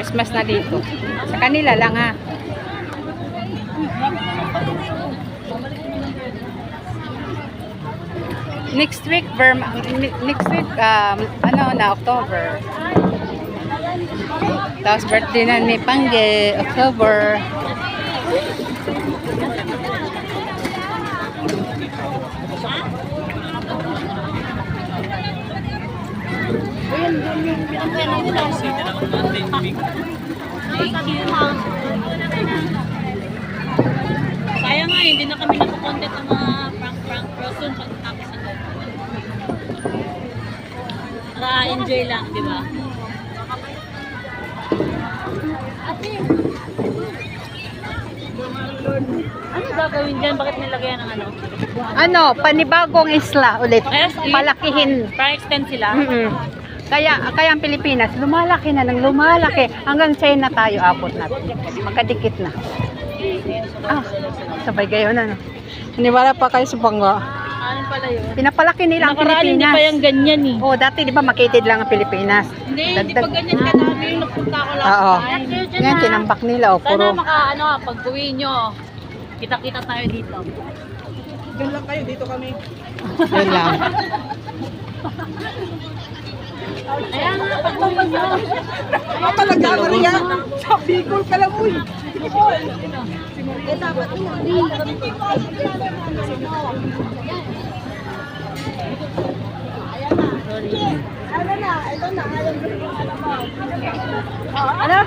Christmas na dito. Sa kanila lang ha. Next week, ano na, October. Tapos birthday na ni Pangge, October. Sayang nga, hindi na kami nakukontent ng mga prank person pagkatapos na doon. Naka-enjoy lang, di ba? Ano gagawin dyan? Bakit nilagyan ng ano? Ano, panibagong isla ulit. Palakihin. Pa-extend sila? Kaya ang Pilipinas, lumalaki na ng lumalaki. Hanggang China tayo abot natin. Magkadikit na. Sabay kayo na, no? Hiniwala pa kayo sa bangga. Ano pala yun? Pinapalaki nila ang Nakaraan, Pilipinas. hindi pa yung ganyan eh. Oh, dati di ba makitid lang ang Pilipinas? Hindi pa ganyan kadami yung napunta ko last Oo. time. Ngayon, tinambak nila. Oh, Sana puro. pag-uwi nyo, kita-kita tayo dito. Diyan lang kayo, dito kami. Yun lang. Ayan nga, pag-uwi nyo. Papa, nagkamariya. Sa Bicol ka lang, uy. Dapat Ano?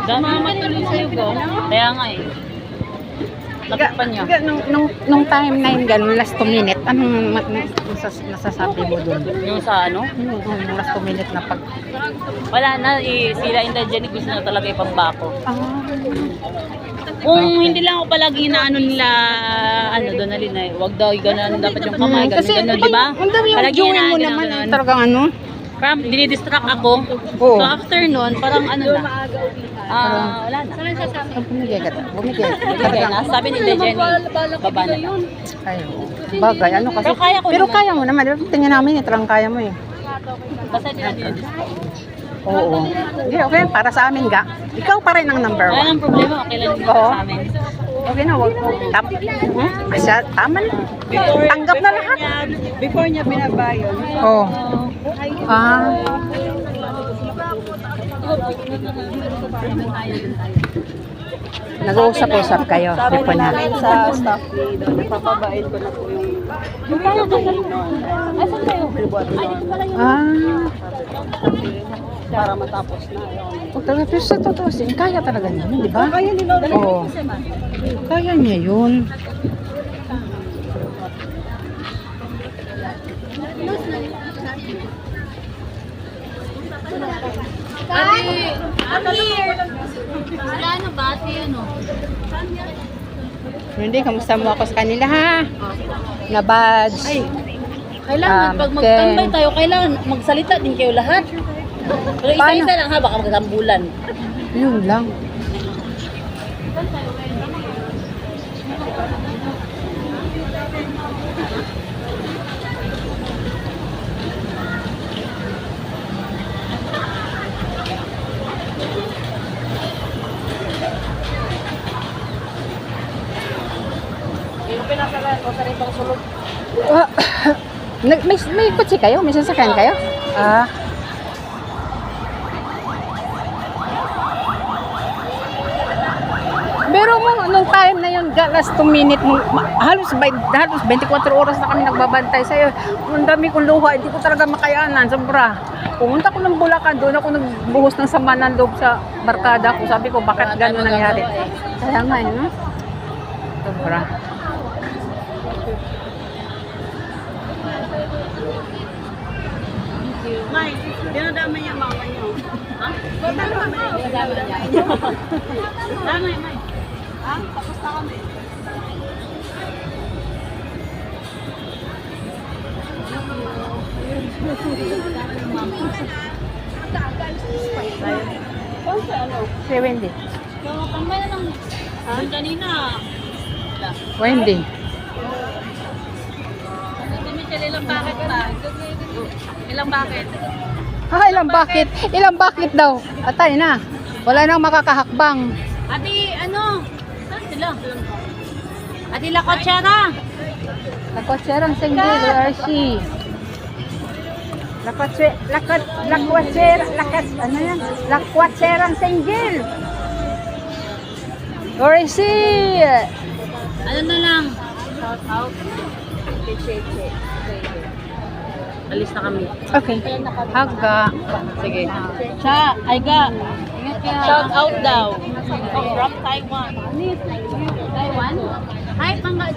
Dami matuloy sa'yo ko. Kaya nga eh. Nakipan niya. Nung time na yun, ganun, last 2 minute, anong nasasabi mo dun? Yung sa ano? Yung last 2 minute na pag... Wala na, sila Indigenic gusto na talaga ipambako. Ah, Kung hindi lang ako palagi inaano nila, ano, doon na rin eh. Huwag daw, gano'n dapat yung kamay, gano'n, di ba? Ang dami yung Palagi join mo inaano naman, gano'n. talagang ano? Parang dinidistract ako. Oo. So after nun, parang ano na. Wala na. Bumigay ka. Bumigay. Bigay na. Sabi ni Jenny, baba na. Ay, bagay. Ano kasi? Pero kaya ko Pero naman. kaya mo naman. Tingnan namin, talagang kaya mo eh. Basta hindi na dinidistract. Oo. Hindi, okay. Para sa amin ga. Ikaw pa rin ang number Wala 1. nang problema, okay lang dito Oo. sa amin. Okay na, wag. Tama na. Tanggap na lahat. Before niya binabayon. Oo. Nag-uusap-usap kayo. Sabi Di po na na. namin sa staff leader, napapabain ko na po yung Asan kayo? para matapos na. Pero sa totoo, kaya talaga niya yun, di ba? Kaya nila Oo. Kaya niya yun. Wala na ba? Ano? Hindi, kamusta mo ako sa kanila ha? Na badge. Kailangan, pag magtambay tayo, kailangan magsalita din kayo lahat. Pero isa-isa lang ha, baka magsambulan. Yun lang. Yung pinasalan ko sa rin sulog. May kutsi kayo? May sasakyan kayo? Pero mo, nung time na yun, last 2 minute, halos 24 oras na kami nagbabantay sa'yo. Ang dami kong luha, hindi ko talaga makayanan, sobra. Pumunta ko ng Bulacan, doon ako nagbuhos ng sama ng loob sa barkada ko. Sabi ko, bakit gano'n nangyari? Kaya nga, no? Sobra. May, dinadamay niya mama niyo. Ha? Damay, May. Ha? Tapos na kami. Si Wendy. Tambay na lang. Kanina. Wendy. Hindi Michelle, ilang bakit pa? Ilang bakit? Ilang bakit? Ilang bakit daw? Patay na. Wala nang makakahakbang. Ate, ano? Saan sila? Ate, La Cochera. La Cocherang Single, where is she? La Cocherang Single. Where is she? Ano na lang? Alis na kami. Okay. Haga. Sige. Siya, ay ga. Shout out daw. From Taiwan. Taiwan? Hi, pangga.